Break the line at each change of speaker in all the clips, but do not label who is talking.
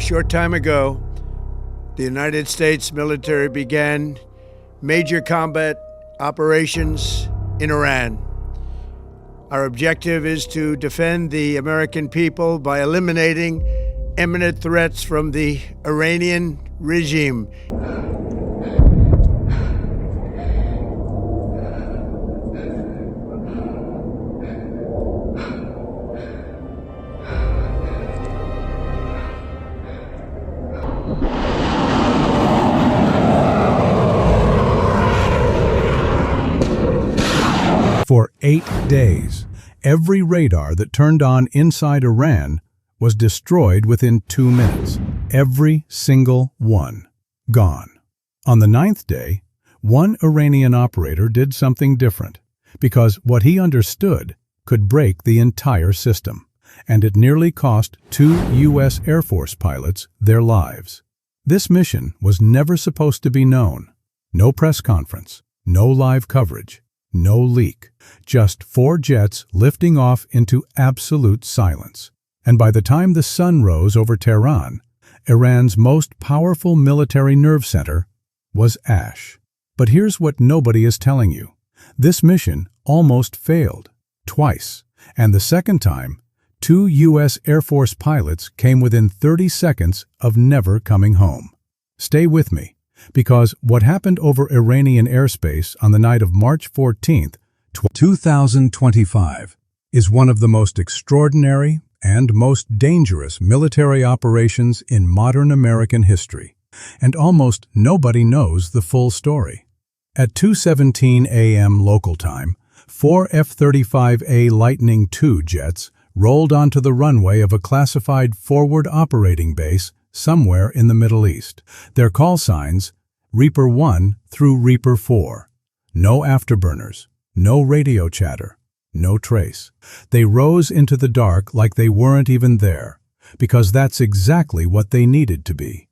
A short time ago, the United States military began major combat operations in Iran. Our objective is to defend the American people by eliminating imminent threats from the Iranian regime.
For 8 days, every radar that turned on inside Iran was destroyed within 2 minutes. Every single one. Gone. On the 9th day, one Iranian operator did something different, because what he understood could break the entire system, and it nearly cost 2 U.S. Air Force pilots their lives. This mission was never supposed to be known. No press conference, no live coverage. No leak, just 4 jets lifting off into absolute silence. And by the time the sun rose over Tehran, Iran's most powerful military nerve center was ash. But here's what nobody is telling you. This mission almost failed, twice. And the second time, 2 U.S. Air Force pilots came within 30 seconds of never coming home. Stay with me. Because what happened over Iranian airspace on the night of March 14, 2025, is one of the most extraordinary and most dangerous military operations in modern American history, and almost nobody knows the full story. At 2:17 a.m. local time, 4 F-35A Lightning II jets rolled onto the runway of a classified forward operating base somewhere in the Middle East. Their call signs, Reaper 1 through Reaper 4. No afterburners, no radio chatter, no trace. They rose into the dark like they weren't even there, because that's exactly what they needed to be.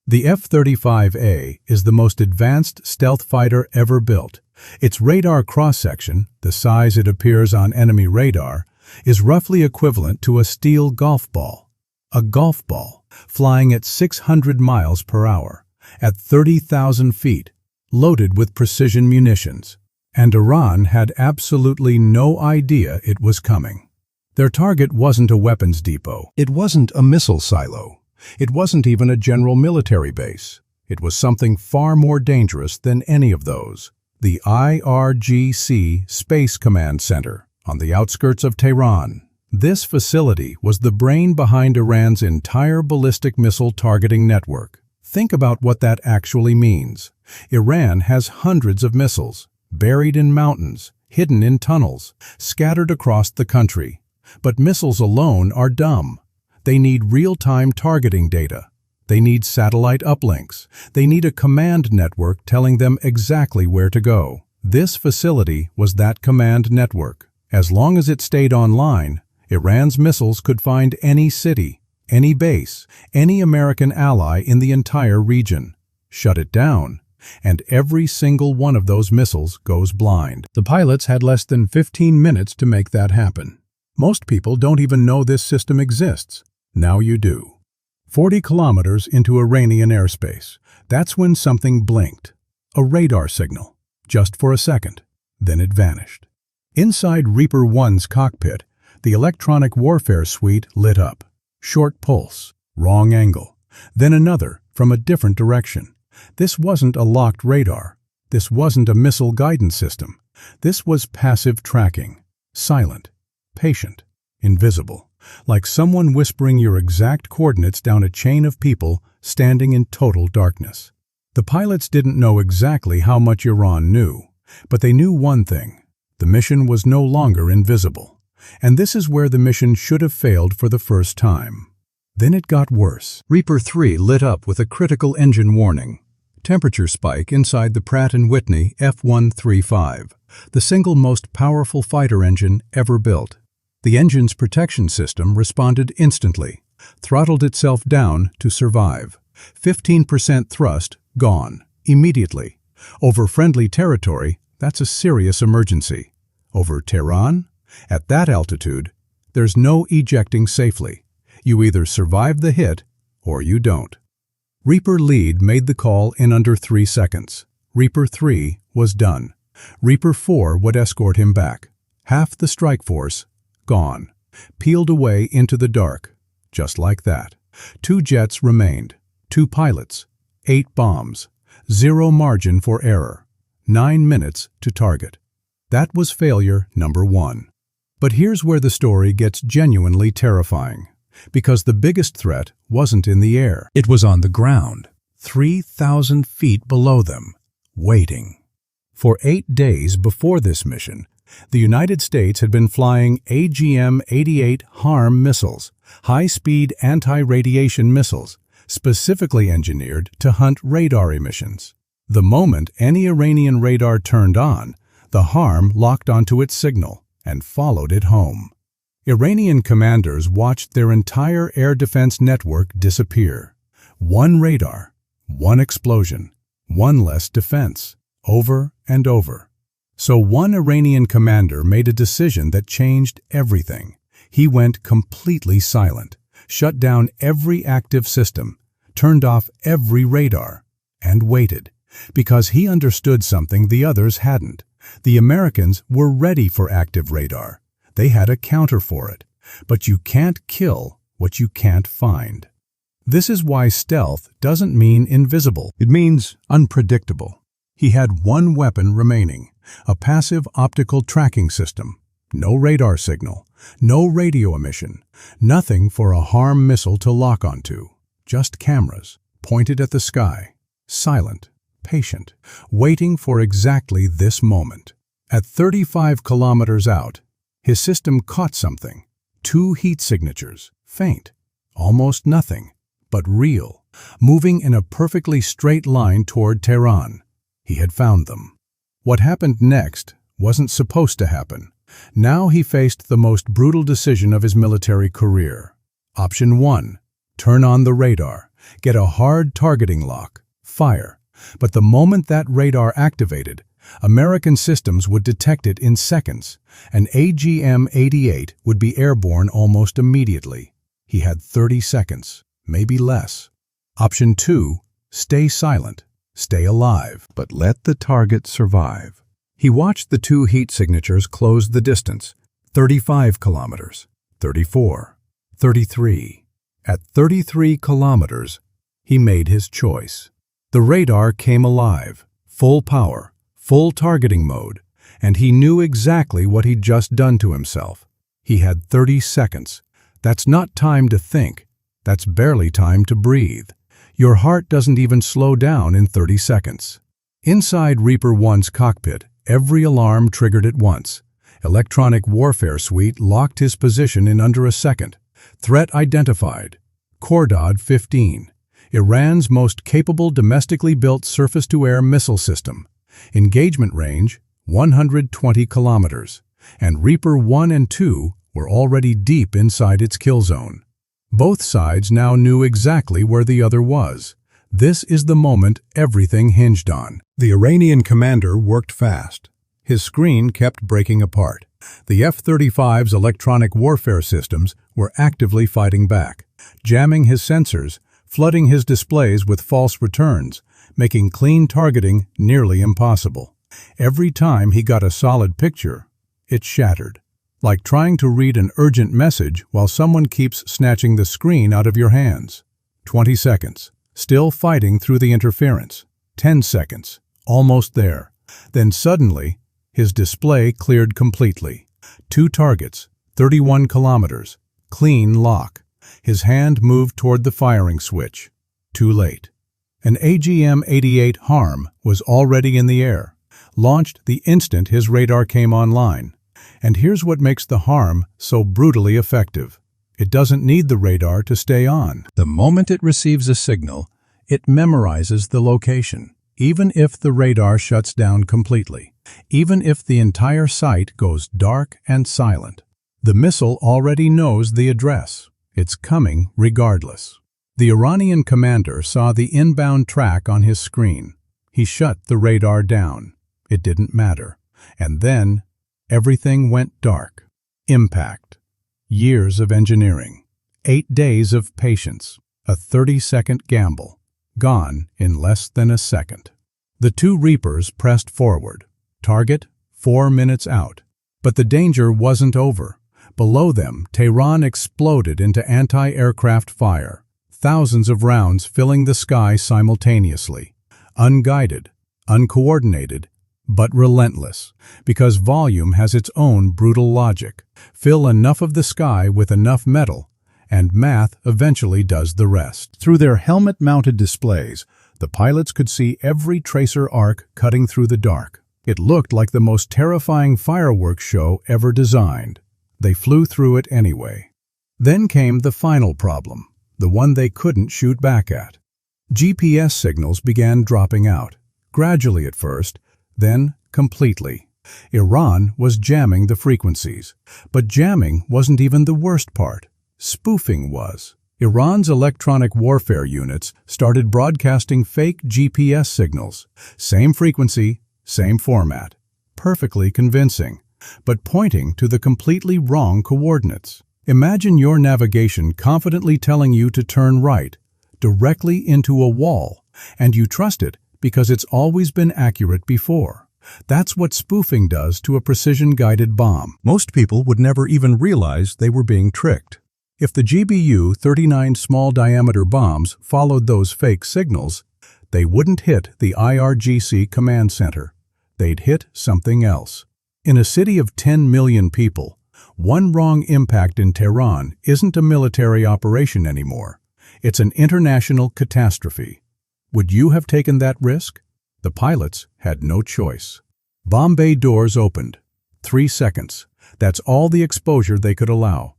The F-35A is the most advanced stealth fighter ever built. Its radar cross-section, the size it appears on enemy radar, is roughly equivalent to a steel golf ball. A golf ball, flying at 600 miles per hour, at 30,000 feet, loaded with precision munitions. And Iran had absolutely no idea it was coming. Their target wasn't a weapons depot. It wasn't a missile silo. It wasn't even a general military base. It was something far more dangerous than any of those. The IRGC Space Command Center, on the outskirts of Tehran. This facility was the brain behind Iran's entire ballistic missile targeting network. Think about what that actually means. Iran has hundreds of missiles, buried in mountains, hidden in tunnels, scattered across the country. But missiles alone are dumb. They need real-time targeting data. They need satellite uplinks. They need a command network telling them exactly where to go. This facility was that command network. As long as it stayed online, Iran's missiles could find any city, any base, any American ally in the entire region. Shut it down, and every single one of those missiles goes blind. The pilots had less than 15 minutes to make that happen. Most people don't even know this system exists. Now you do. 40 kilometers into Iranian airspace, that's when something blinked. A radar signal, just for a second. Then it vanished. Inside Reaper 1's cockpit, the electronic warfare suite lit up. Short pulse, wrong angle, then another from a different direction. This wasn't a locked radar. This wasn't a missile guidance system. This was passive tracking. Silent, patient, invisible. Like someone whispering your exact coordinates down a chain of people standing in total darkness. The pilots didn't know exactly how much Iran knew, but they knew one thing. The mission was no longer invisible. And this is where the mission should have failed for the first time. Then it got worse. Reaper 3 lit up with a critical engine warning. Temperature spike inside the Pratt & Whitney F135, the single most powerful fighter engine ever built. The engine's protection system responded instantly, throttled itself down to survive. 15% thrust gone, immediately. Over friendly territory, that's a serious emergency. Over Tehran? At that altitude, there's no ejecting safely. You either survive the hit or you don't. Reaper Lead made the call in under 3 seconds. Reaper 3 was done. Reaper 4 would escort him back. Half the strike force, gone. Peeled away into the dark. Just like that. 2 jets remained. 2 pilots. 8 bombs. 0 margin for error. 9 minutes to target. That was failure number 1. But here's where the story gets genuinely terrifying. Because the biggest threat wasn't in the air. It was on the ground, 3,000 feet below them, waiting. For 8 days before this mission, the United States had been flying AGM-88 HARM missiles, high-speed anti-radiation missiles, specifically engineered to hunt radar emissions. The moment any Iranian radar turned on, the HARM locked onto its signal and followed it home. Iranian commanders watched their entire air defense network disappear. 1 radar, 1 explosion, 1 less defense, over and over. So one Iranian commander made a decision that changed everything. He went completely silent, shut down every active system, turned off every radar, and waited. Because he understood something the others hadn't. The Americans were ready for active radar. They had a counter for it. But you can't kill what you can't find. This is why stealth doesn't mean invisible. It means unpredictable. He had 1 weapon remaining, a passive optical tracking system. No radar signal, no radio emission, nothing for a HARM missile to lock onto. Just cameras, pointed at the sky, silent, patient, waiting for exactly this moment. At 35 kilometers out, his system caught something. 2 heat signatures, faint, almost nothing, but real, moving in a perfectly straight line toward Tehran. He had found them. What happened next wasn't supposed to happen. Now he faced the most brutal decision of his military career. Option 1, turn on the radar, get a hard targeting lock, fire. But the moment that radar activated, American systems would detect it in seconds, and AGM-88 would be airborne almost immediately. He had 30 seconds, maybe less. Option 2, stay silent, stay alive, but let the target survive. He watched the 2 heat signatures close the distance, 35 kilometers, 34, 33. At 33 kilometers, he made his choice. The radar came alive, full power, full targeting mode, and he knew exactly what he'd just done to himself. He had 30 seconds. That's not time to think. That's barely time to breathe. Your heart doesn't even slow down in 30 seconds. Inside Reaper 1's cockpit, every alarm triggered at once. Electronic warfare suite locked his position in under a second. Threat identified. Khordad 15, Iran's most capable domestically built surface-to-air missile system. Engagement range, 120 kilometers, and Reaper 1 and 2 were already deep inside its kill zone. Both sides now knew exactly where the other was. This is the moment everything hinged on. The Iranian commander worked fast. His screen kept breaking apart. The F-35's electronic warfare systems were actively fighting back, jamming his sensors, flooding his displays with false returns, making clean targeting nearly impossible. Every time he got a solid picture, it shattered. Like trying to read an urgent message while someone keeps snatching the screen out of your hands. 20 seconds, still fighting through the interference. 10 seconds, almost there. Then suddenly, his display cleared completely. 2 targets, 31 kilometers, clean lock. His hand moved toward the firing switch. Too late. An AGM-88 HARM was already in the air, launched the instant his radar came online. And here's what makes the HARM so brutally effective. It doesn't need the radar to stay on. The moment it receives a signal, it memorizes the location, even if the radar shuts down completely, even if the entire site goes dark and silent. The missile already knows the address. It's coming regardless. The Iranian commander saw the inbound track on his screen. He shut the radar down. It didn't matter. And then, everything went dark. Impact. Years of engineering. 8 days of patience. A 30-second gamble, gone in less than a second. The two Reapers pressed forward. Target, 4 minutes out. But the danger wasn't over. Below them, Tehran exploded into anti-aircraft fire, thousands of rounds filling the sky simultaneously. Unguided, uncoordinated, but relentless, because volume has its own brutal logic. Fill enough of the sky with enough metal, and math eventually does the rest. Through their helmet-mounted displays, the pilots could see every tracer arc cutting through the dark. It looked like the most terrifying fireworks show ever designed. They flew through it anyway. Then came the final problem, the one they couldn't shoot back at. GPS signals began dropping out, gradually at first, then completely. Iran was jamming the frequencies. But jamming wasn't even the worst part. Spoofing was. Iran's electronic warfare units started broadcasting fake GPS signals. Same frequency, same format. Perfectly convincing, but pointing to the completely wrong coordinates. Imagine your navigation confidently telling you to turn right, directly into a wall, and you trust it because it's always been accurate before. That's what spoofing does to a precision-guided bomb. Most people would never even realize they were being tricked. If the GBU-39 small-diameter bombs followed those fake signals, they wouldn't hit the IRGC Command Center. They'd hit something else. In a city of 10 million people, one wrong impact in Tehran isn't a military operation anymore. It's an international catastrophe. Would you have taken that risk? The pilots had no choice. Bomb bay doors opened. 3 seconds. That's all the exposure they could allow.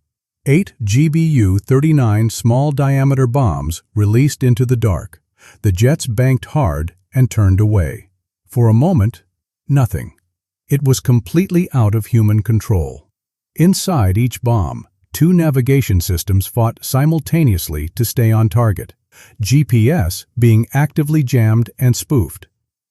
8 GBU-39 small-diameter bombs released into the dark. The jets banked hard and turned away. For a moment, nothing. It was completely out of human control. Inside each bomb, 2 navigation systems fought simultaneously to stay on target. GPS being actively jammed and spoofed.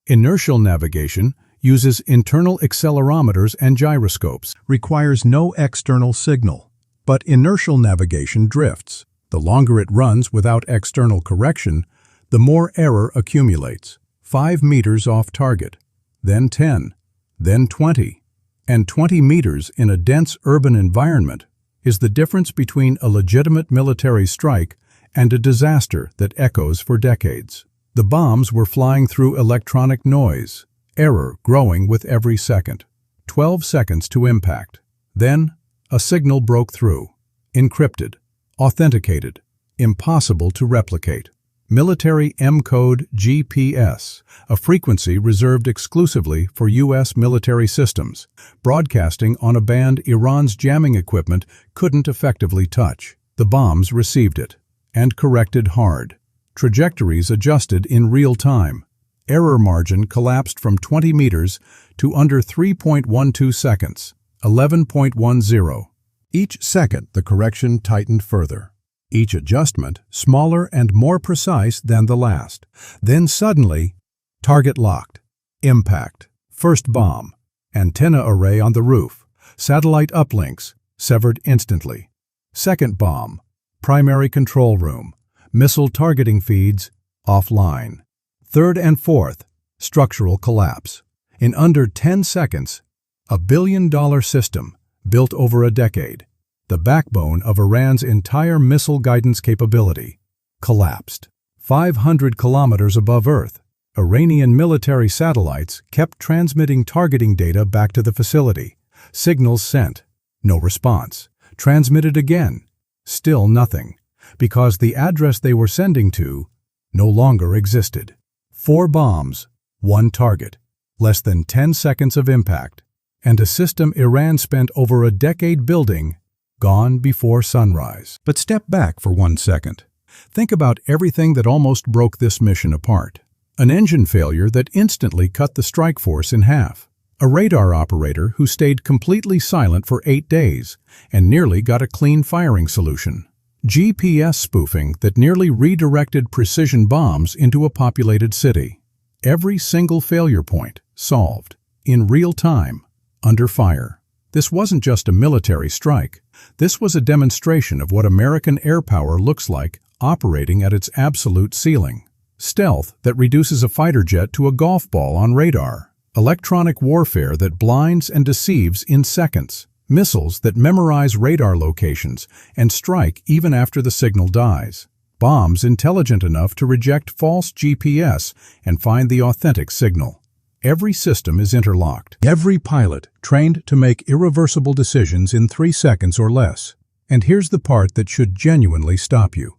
Inertial navigation uses internal accelerometers and gyroscopes, requires no external signal. But inertial navigation drifts. The longer it runs without external correction, the more error accumulates. 5 meters off target, then 10, then 20. And 20 meters in a dense urban environment is the difference between a legitimate military strike and a disaster that echoes for decades. The bombs were flying through electronic noise, error growing with every second. 12 seconds to impact. Then, a signal broke through. Encrypted, authenticated, impossible to replicate. Military M-code GPS, a frequency reserved exclusively for U.S. military systems, broadcasting on a band Iran's jamming equipment couldn't effectively touch. The bombs received it, and corrected hard. Trajectories adjusted in real time. Error margin collapsed from 20 meters to under 3.12 seconds, 11.10. Each second, the correction tightened further. Each adjustment smaller and more precise than the last. Then suddenly, target locked. Impact. First bomb. Antenna array on the roof. Satellite uplinks severed instantly. Second bomb. Primary control room. Missile targeting feeds offline. Third and fourth, structural collapse. In under 10 seconds, a billion-dollar system built over a decade, the backbone of Iran's entire missile guidance capability, collapsed. 500 kilometers above Earth, Iranian military satellites kept transmitting targeting data back to the facility. Signals sent, no response. Transmitted again, still nothing, because the address they were sending to no longer existed. 4 bombs, 1 target, less than 10 seconds of impact, and a system Iran spent over a decade building, gone before sunrise. But step back for 1 second. Think about everything that almost broke this mission apart. An engine failure that instantly cut the strike force in half. A radar operator who stayed completely silent for 8 days and nearly got a clean firing solution. GPS spoofing that nearly redirected precision bombs into a populated city. Every single failure point solved, in real time, under fire. This wasn't just a military strike. This was a demonstration of what American air power looks like operating at its absolute ceiling. Stealth that reduces a fighter jet to a golf ball on radar. Electronic warfare that blinds and deceives in seconds. Missiles that memorize radar locations and strike even after the signal dies. Bombs intelligent enough to reject false GPS and find the authentic signal. Every system is interlocked. Every pilot trained to make irreversible decisions in 3 seconds or less. And here's the part that should genuinely stop you.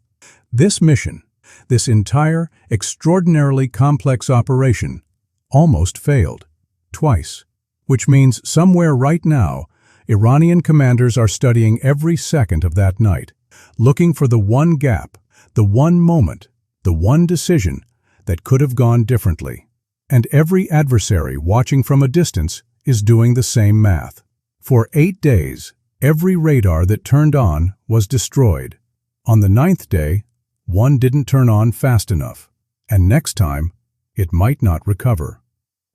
This mission, this entire, extraordinarily complex operation, almost failed. Twice. Which means somewhere right now, Iranian commanders are studying every second of that night, looking for the one gap, the one moment, the one decision that could have gone differently. And every adversary watching from a distance is doing the same math. For 8 days, every radar that turned on was destroyed. On the 9th day, one didn't turn on fast enough, and next time, it might not recover.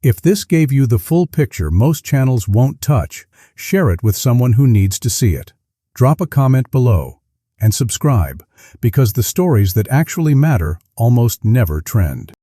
If this gave you the full picture most channels won't touch, share it with someone who needs to see it. Drop a comment below and subscribe, because the stories that actually matter almost never trend.